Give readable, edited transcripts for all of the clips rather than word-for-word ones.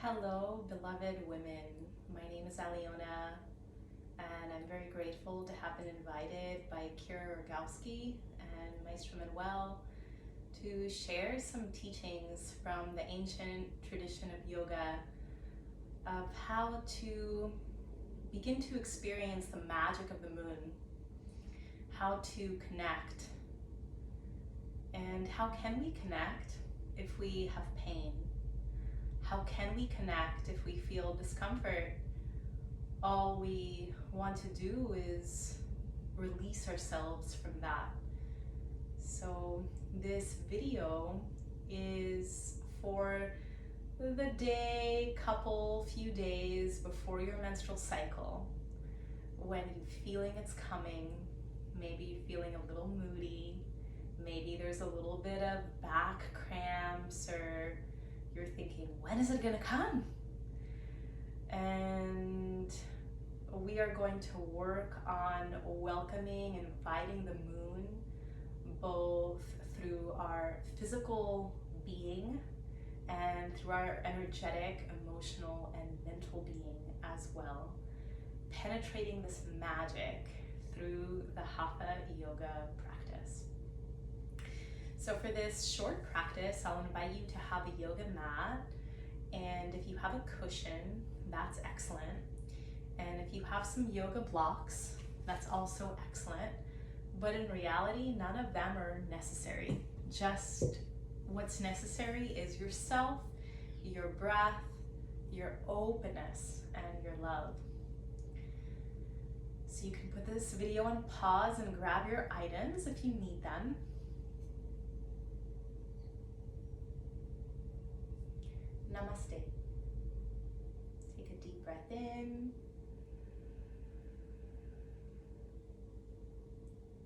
Hello, beloved women. My name is Aliona, and I'm very grateful to have been invited by Kira Rogowski and Maestro Manuel to share some teachings from the ancient tradition of yoga of how to begin to experience the magic of the moon, how to connect, and how can we connect if we have pain? How can we connect if we feel discomfort? All we want to do is release ourselves from that. So this video is for the day, few days before your menstrual cycle, when you're feeling it's coming, maybe you're feeling a little moody, maybe there's a little bit of back cramps, or you're thinking, when is it gonna come? And we are going to work on welcoming, inviting the moon, both through our physical being and through our energetic, emotional, and mental being as well. Penetrating this magic through the Hatha Yoga practice. So for this short practice, I'll invite you to have a yoga mat, and if you have a cushion, that's excellent. And if you have some yoga blocks, that's also excellent. But in reality, none of them are necessary. Just what's necessary is yourself, your breath, your openness, and your love. So you can put this video on pause and grab your items if you need them. Namaste. Take a deep breath in.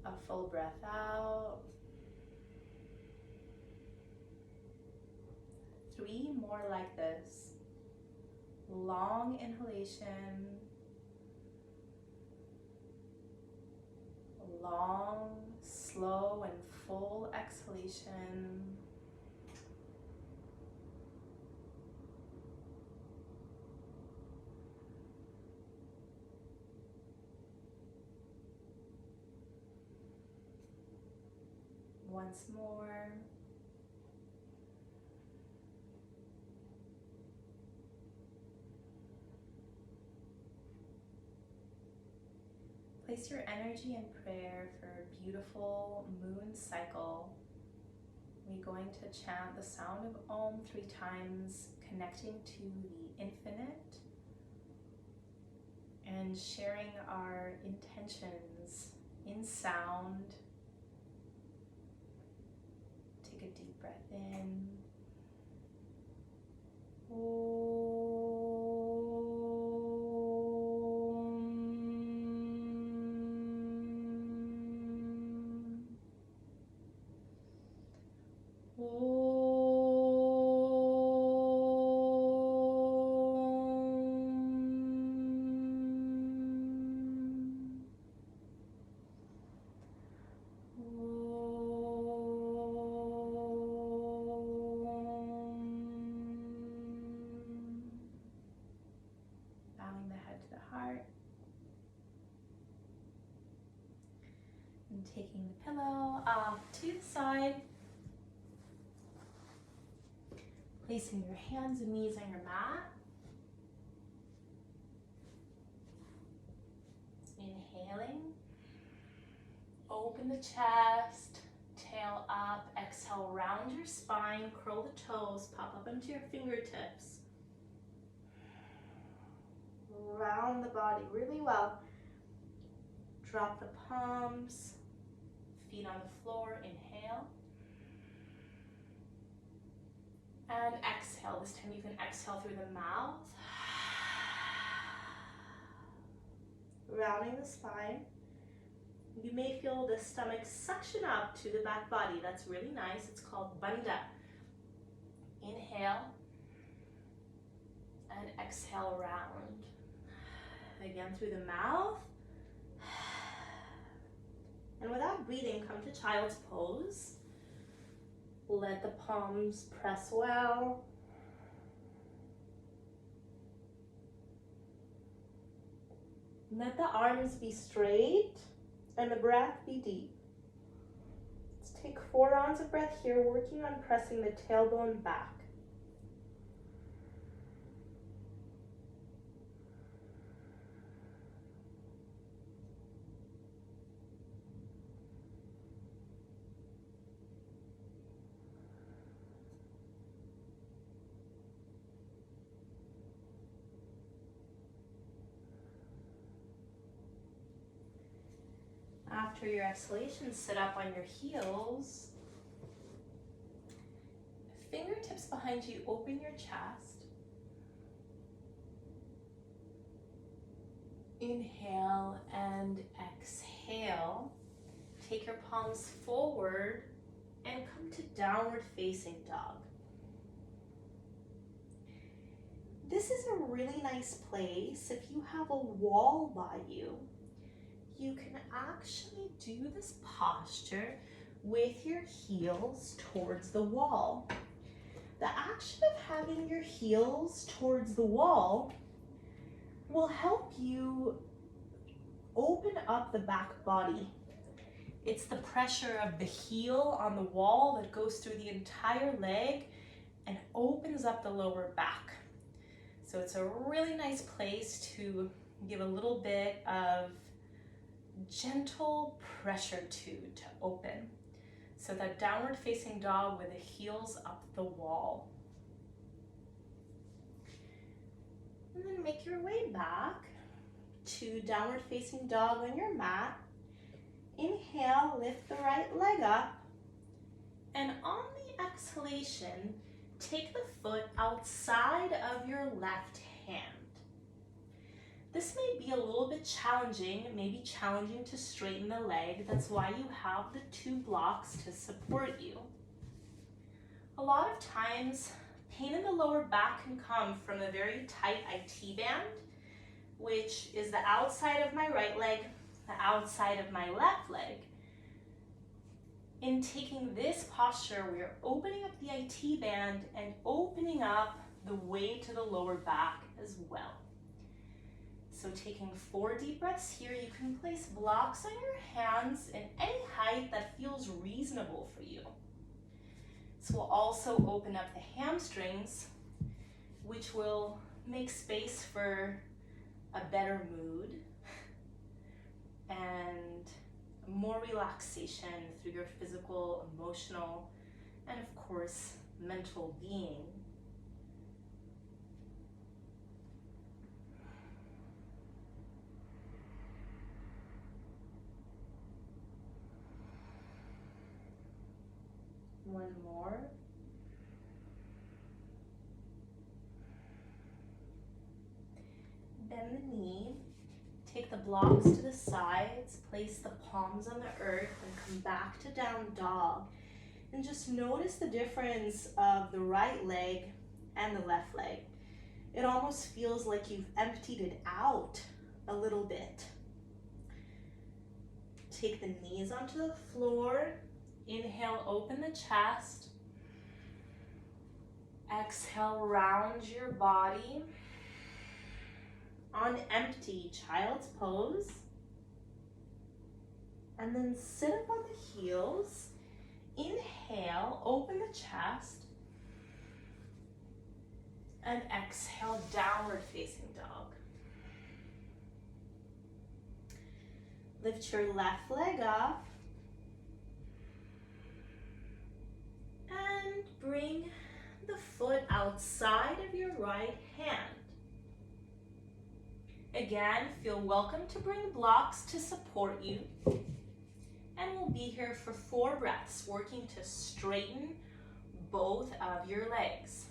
A full breath out. 3 more like this. Long inhalation. Long, slow, and full exhalation. Once more. Place your energy in prayer for a beautiful moon cycle. We're going to chant the sound of Om 3 times, connecting to the infinite and sharing our intentions in sound. Take a deep breath in. Bowing the head to the heart. And taking the pillow off to the side. Placing your hands and knees on your mat. Inhaling. Open the chest, tail up. Exhale, round your spine, curl the toes, pop up into your fingertips. Round the body really well. Drop the palms, feet on the floor. Inhale. And exhale. This time you can exhale through the mouth. Rounding the spine. You may feel the stomach suction up to the back body. That's really nice. It's called Bandha. Inhale. And exhale, round. Again through the mouth. And without breathing, come to child's pose. Let the palms press well. Let the arms be straight and the breath be deep. Let's take 4 rounds of breath here, working on pressing the tailbone back. After your exhalation, sit up on your heels. Fingertips behind you, open your chest. Inhale and exhale. Take your palms forward and come to downward facing dog. This is a really nice place. If you have a wall by you, you can actually do this posture with your heels towards the wall. The action of having your heels towards the wall will help you open up the back body. It's the pressure of the heel on the wall that goes through the entire leg and opens up the lower back. So it's a really nice place to give a little bit of gentle pressure to open. So that downward facing dog with the heels up the wall. And then make your way back to downward facing dog on your mat. Inhale, lift the right leg up. And on the exhalation, take the foot outside of your left hand. This may be a little bit challenging. It may be challenging to straighten the leg. That's why you have the 2 blocks to support you. A lot of times, pain in the lower back can come from a very tight IT band, which is the outside of my right leg, the outside of my left leg. In taking this posture, we are opening up the IT band and opening up the way to the lower back as well. So taking 4 deep breaths here, you can place blocks on your hands in any height that feels reasonable for you. This will also open up the hamstrings, which will make space for a better mood and more relaxation through your physical, emotional, and of course, mental being. One more. Bend the knee. Take the blocks to the sides, place the palms on the earth, and come back to down dog. And just notice the difference of the right leg and the left leg. It almost feels like you've emptied it out a little bit. Take the knees onto the floor. Inhale, open the chest. Exhale, round your body. On empty, child's pose. And then sit up on the heels. Inhale, open the chest. And exhale, downward facing dog. Lift your left leg up. And bring the foot outside of your right hand. Again, feel welcome to bring blocks to support you. And we'll be here for 4 breaths, working to straighten both of your legs.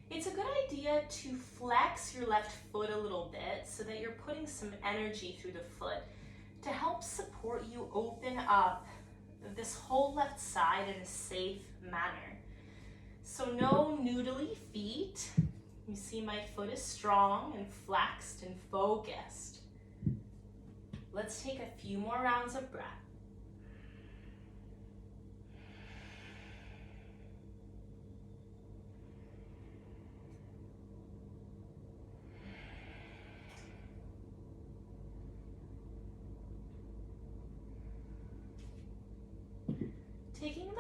It's a good idea to flex your left foot a little bit so that you're putting some energy through the foot to help support you open up this whole left side in a safe manner. So no noodly feet. You see my foot is strong and flexed and focused. Let's take a few more rounds of breath.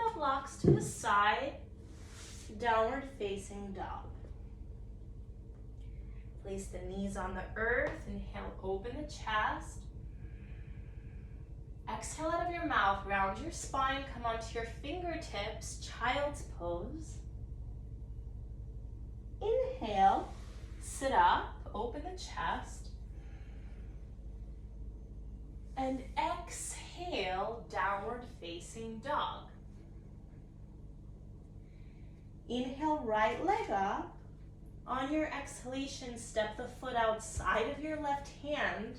the blocks to the side, downward facing dog. Place the knees on the earth, inhale, open the chest. Exhale out of your mouth, round your spine, come onto your fingertips, child's pose. Inhale, sit up, open the chest. And exhale, downward facing dog. Inhale, right leg up. On your exhalation, step the foot outside of your left hand.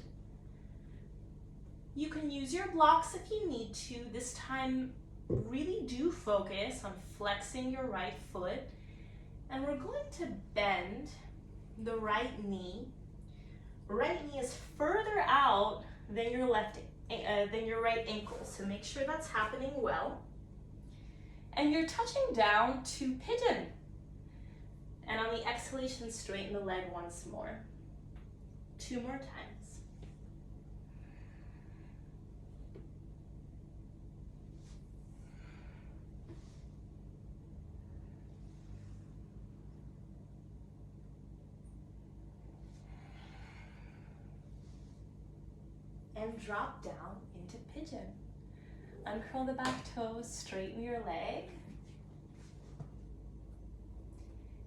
You can use your blocks if you need to. This time, really do focus on flexing your right foot. And we're going to bend the right knee. Right knee is further out than your right ankle, so make sure that's happening well. And you're touching down to pigeon. And on the exhalation, straighten the leg once more. 2 more times. And drop down into pigeon. Uncurl the back toes, straighten your leg.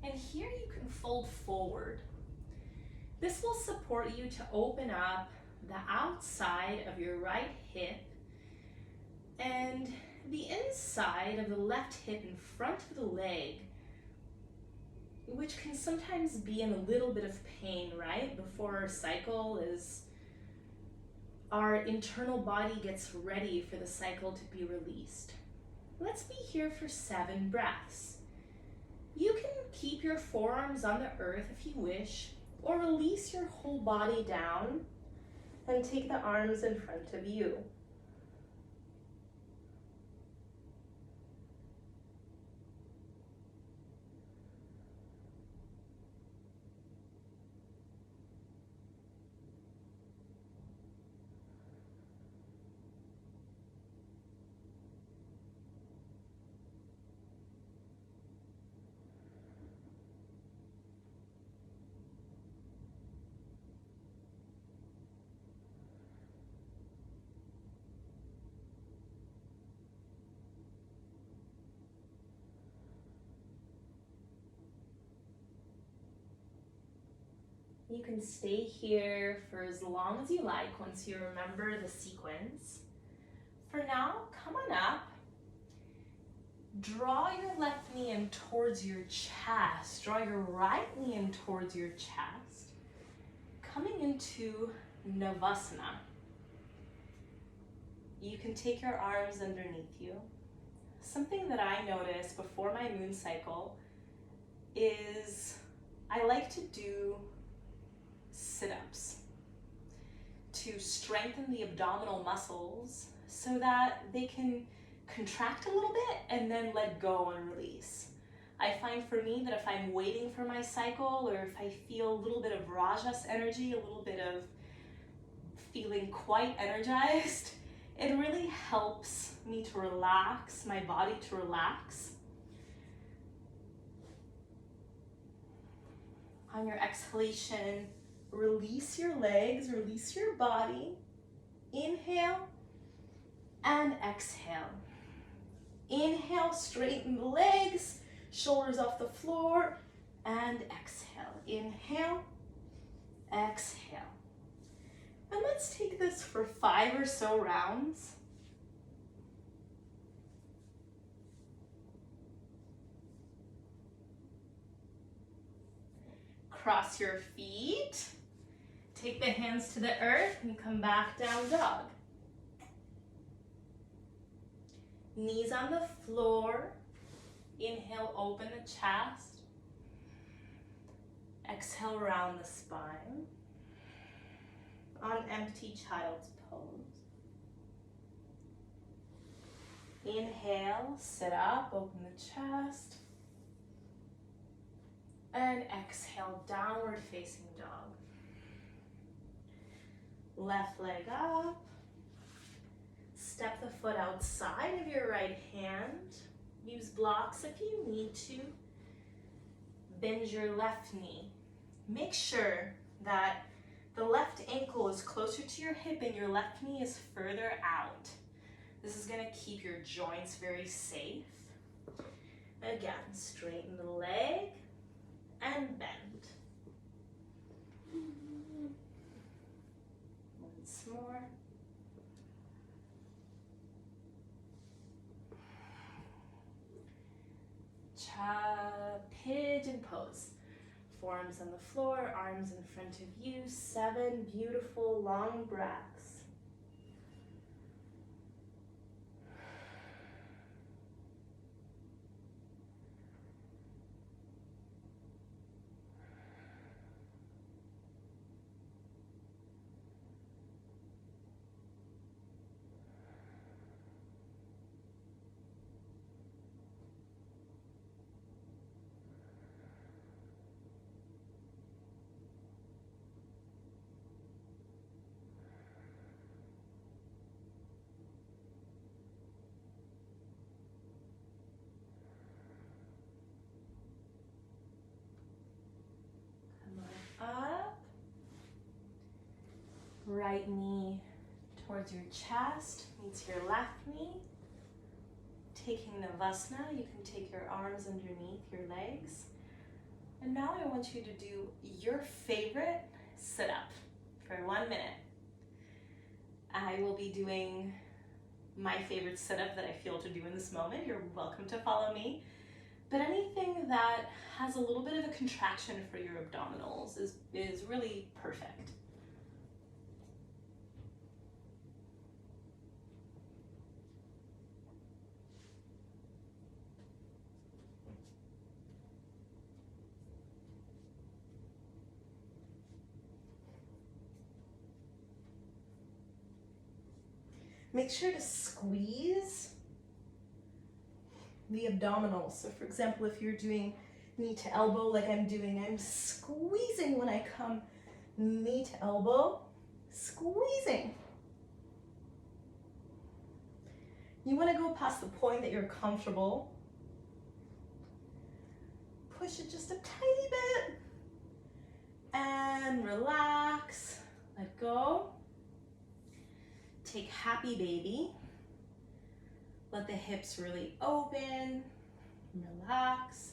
And here you can fold forward. This will support you to open up the outside of your right hip and the inside of the left hip in front of the leg, which can sometimes be in a little bit of pain, right? Before our cycle is, our internal body gets ready for the cycle to be released. Let's be here for 7 breaths. You can keep your forearms on the earth if you wish, or release your whole body down and take the arms in front of you. You can stay here for as long as you like once you remember the sequence. For now, come on up. Draw your left knee in towards your chest. Draw your right knee in towards your chest. Coming into Navasana. You can take your arms underneath you. Something that I notice before my moon cycle is I like to do sit-ups to strengthen the abdominal muscles so that they can contract a little bit and then let go and release. I find for me that if I'm waiting for my cycle, or if I feel a little bit of Rajas energy, a little bit of feeling quite energized, it really helps me to relax, my body to relax. On your exhalation, release your legs, release your body. Inhale and exhale. Inhale, straighten the legs, shoulders off the floor, and exhale. Inhale, exhale. And let's take this for 5 or so rounds. Cross your feet. Take the hands to the earth and come back down dog. Knees on the floor. Inhale, open the chest. Exhale, round the spine. On empty, child's pose. Inhale, sit up, open the chest. And exhale, downward facing dog. Left leg up. step the foot outside of your right hand. Use blocks if you need to. Bend your left knee. Make sure that the left ankle is closer to your hip and your left knee is further out. This is going to keep your joints very safe. Again, straighten the leg and bend. Once more. Pigeon pose. Forearms on the floor, arms in front of you. 7 beautiful long breaths. Up, right knee towards your chest, meets your left knee. Taking Navasana, you can take your arms underneath your legs. And now I want you to do your favorite sit-up for 1 minute. I will be doing my favorite sit-up that I feel to do in this moment. You're welcome to follow me. But anything that has a little bit of a contraction for your abdominals is really perfect. Make sure to squeeze the abdominals. So for example, if you're doing knee to elbow like I'm doing, I'm squeezing when I come knee to elbow, squeezing. You want to go past the point that you're comfortable. Push it just a tiny bit and relax, let go. Take happy baby. Let the hips really open, relax.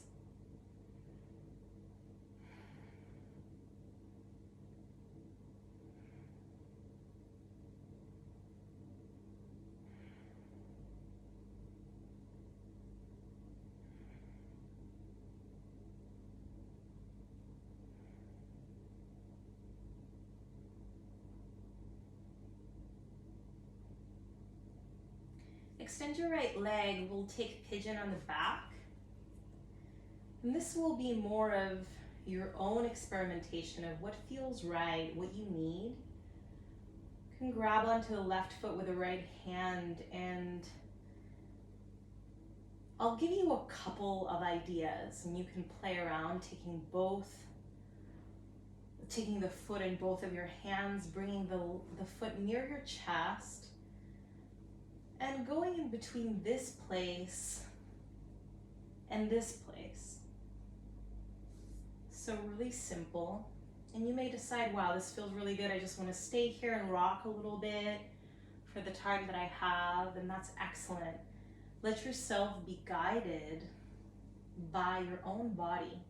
Extend your right leg. We'll take pigeon on the back. And this will be more of your own experimentation of what feels right, what you need. You can grab onto the left foot with the right hand, and I'll give you a couple of ideas and you can play around taking the foot in both of your hands, bringing the foot near your chest, and going in between this place and this place. So really simple. And you may decide, wow, this feels really good. I just want to stay here and rock a little bit for the time that I have, and that's excellent. Let yourself be guided by your own body.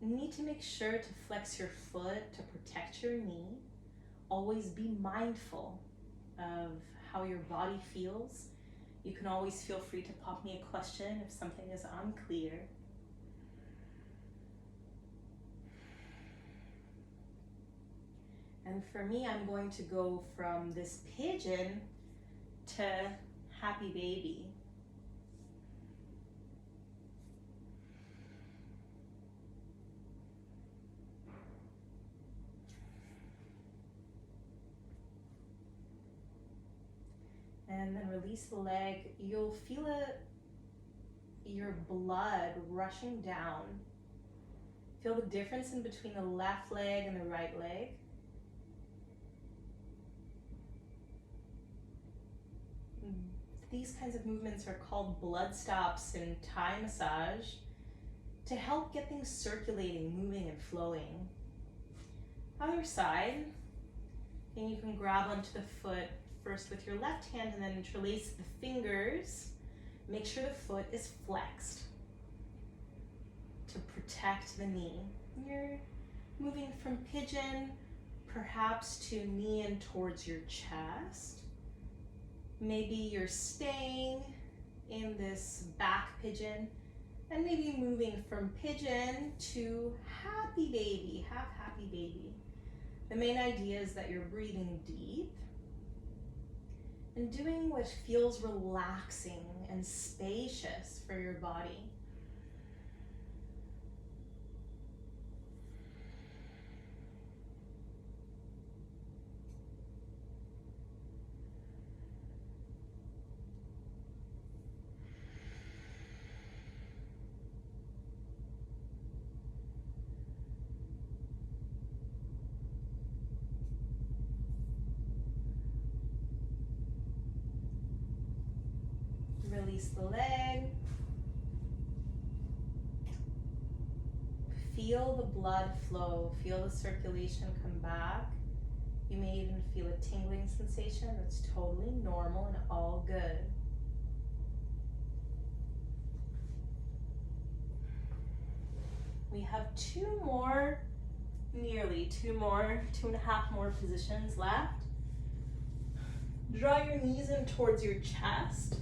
You need to make sure to flex your foot to protect your knee. Always be mindful of how your body feels. You can always feel free to pop me a question if something is unclear. And for me, I'm going to go from this pigeon to happy baby. And then release the leg. You'll feel your blood rushing down. Feel the difference in between the left leg and the right leg. These kinds of movements are called blood stops in Thai massage to help get things circulating, moving, and flowing. Other side, and you can grab onto the foot first with your left hand and then interlace the fingers. Make sure the foot is flexed to protect the knee. You're moving from pigeon perhaps to knee in towards your chest. Maybe you're staying in this back pigeon and maybe moving from pigeon to happy baby, have happy baby. The main idea is that you're breathing deep and doing what feels relaxing and spacious for your body. Release the leg. Feel the blood flow. Feel the circulation come back. You may even feel a tingling sensation. That's totally normal and all good. We have nearly two and a half more positions left. Draw your knees in towards your chest.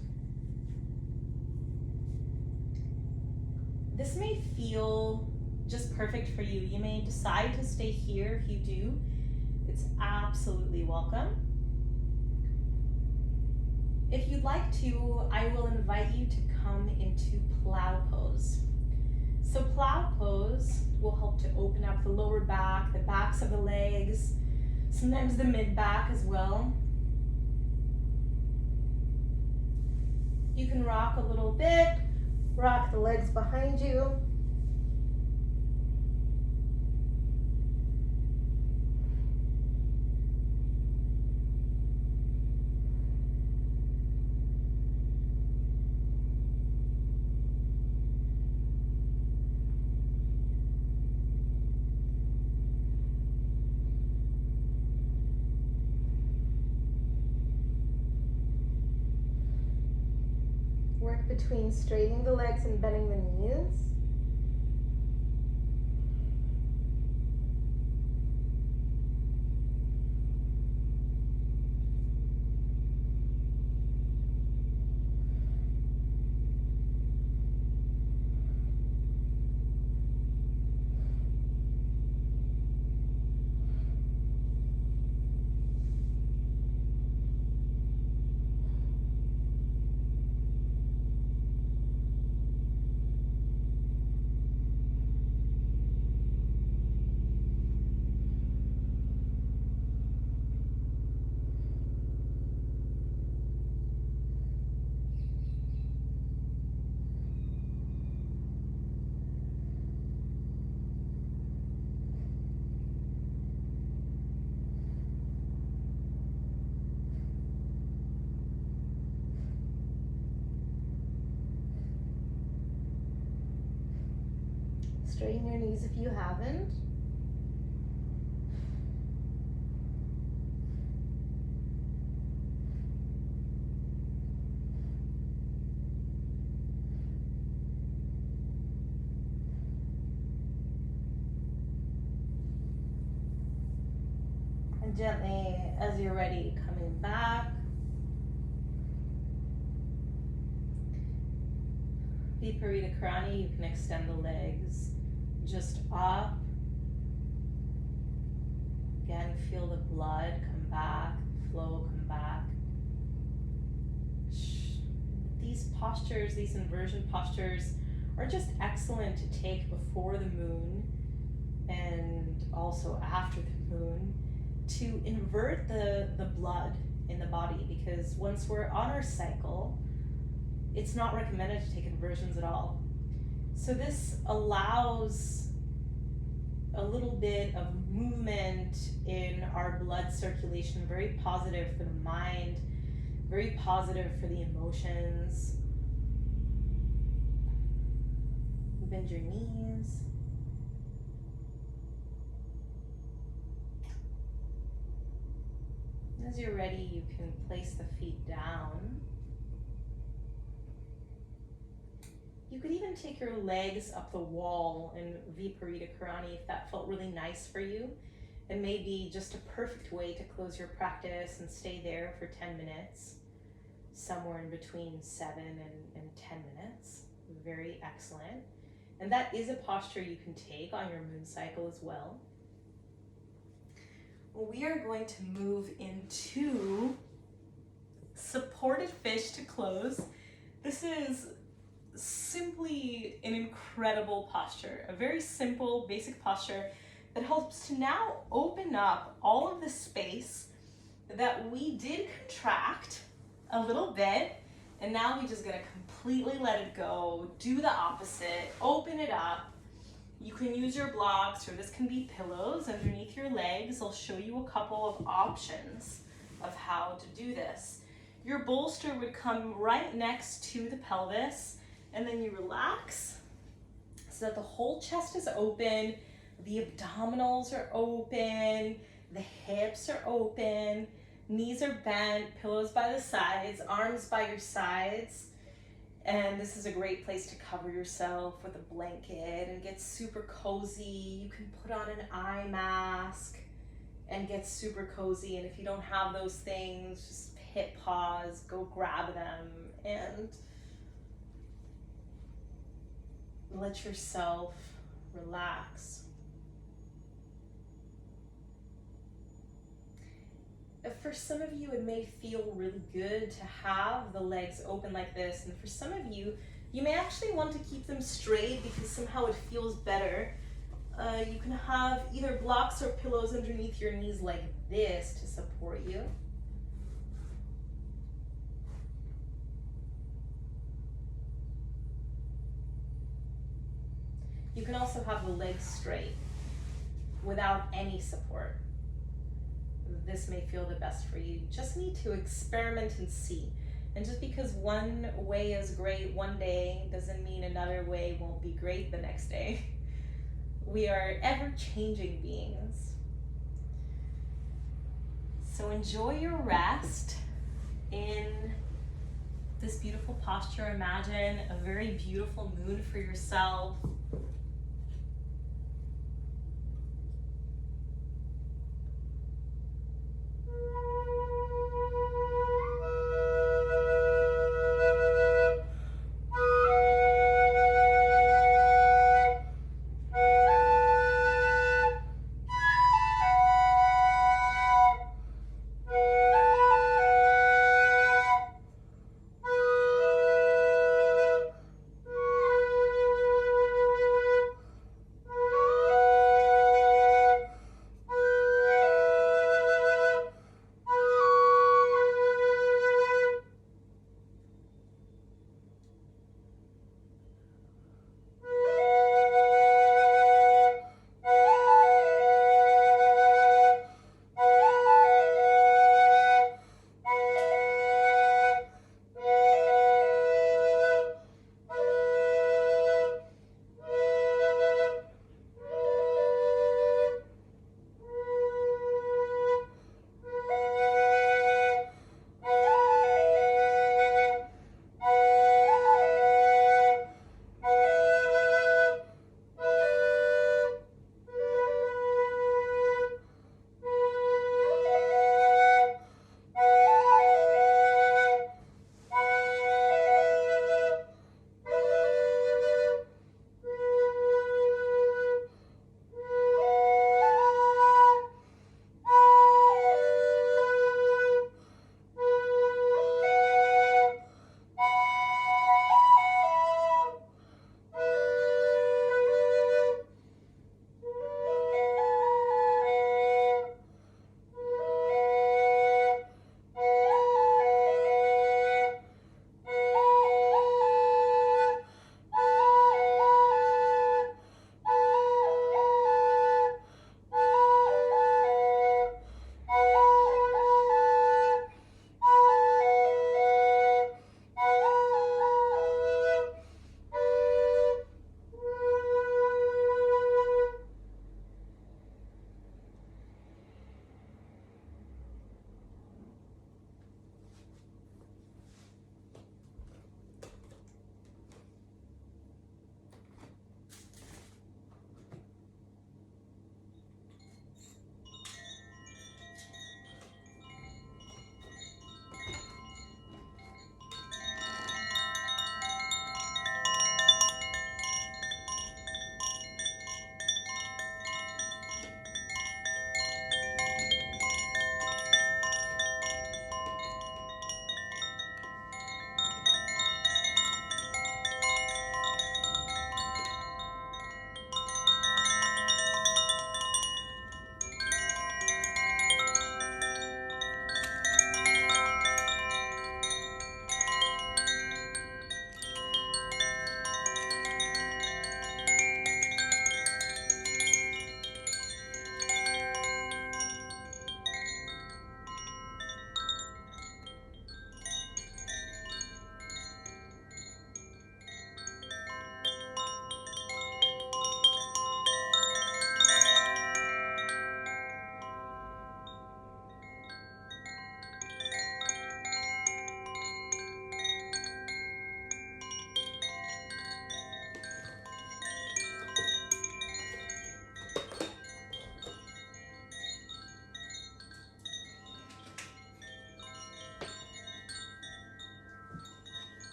This may feel just perfect for you. You may decide to stay here. If you do, it's absolutely welcome. If you'd like to, I will invite you to come into plow pose. So plow pose will help to open up the lower back, the backs of the legs, sometimes the mid back as well. You can rock a little bit. Rock the legs behind you. Work between straightening the legs and bending the knees. Straighten your knees if you haven't. And gently, as you're ready, coming back. Viparita Karani, you can extend the legs just up. Again, feel the blood come back, flow come back. These postures, these inversion postures, are just excellent to take before the moon and also after the moon to invert the blood in the body, because once we're on our cycle, it's not recommended to take inversions at all. So this allows a little bit of movement in our blood circulation, very positive for the mind, very positive for the emotions. Bend your knees. As you're ready, you can place the feet down. You could even take your legs up the wall in Viparita Karani if that felt really nice for you. It may be just a perfect way to close your practice and stay there for 10 minutes, somewhere in between 7 and 10 minutes. Very excellent. And that is a posture you can take on your moon cycle as well. We are going to move into supported fish to close. This is simply an incredible posture, a very simple, basic posture that helps to now open up all of the space that we did contract a little bit, and now we're just gonna completely let it go, do the opposite, open it up. You can use your blocks, or this can be pillows underneath your legs. I'll show you a couple of options of how to do this. Your bolster would come right next to the pelvis, and then you relax so that the whole chest is open, the abdominals are open, the hips are open, knees are bent, pillows by the sides, arms by your sides. And this is a great place to cover yourself with a blanket and get super cozy. You can put on an eye mask and get super cozy. And if you don't have those things, just hit pause, go grab them, and let yourself relax. For some of you, it may feel really good to have the legs open like this, and for some of you, you may actually want to keep them straight because somehow it feels better. You can have either blocks or pillows underneath your knees like this to support you. You can also have the legs straight without any support. This may feel the best for you. Just need to experiment and see. And just because one way is great one day doesn't mean another way won't be great the next day. We are ever-changing beings. So enjoy your rest in this beautiful posture. Imagine a very beautiful moon for yourself.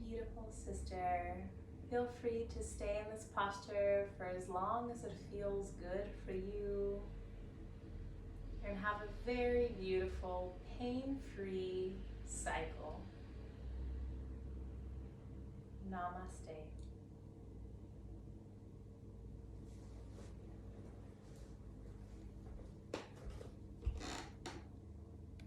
beautiful sister. Feel free to stay in this posture for as long as it feels good for you. And have a very beautiful, pain-free cycle. Namaste.